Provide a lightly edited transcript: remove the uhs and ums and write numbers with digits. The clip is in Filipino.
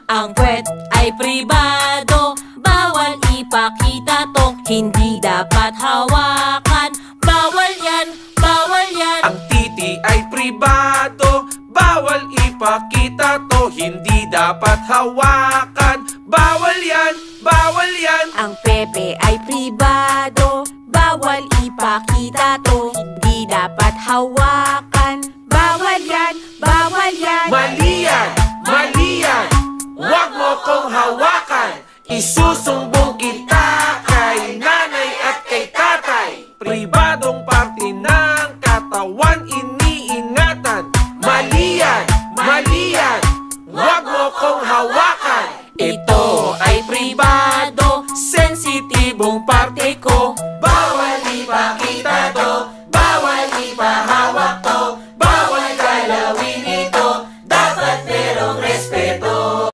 Ang puwet ay pribado, bawal ipakita to. Hindi dapat hawakan, bawal yan, bawal yan. Ang titi ay pribado, bawal ipakita to. Hindi dapat hawakan, bawal yan, bawal yan. Ang pepe ay pribado, bawal ipakita to. Hindi dapat hawakan, bawal yan, bawal yan. Mali yan, mali yan. Huwag mo kong hawakan. Isusumbong kita kay nanay at kay tatay. Pribadong parte ng katawan iniingatan. Mali yan, mali yan. Huwag mo kong hawakan. Ito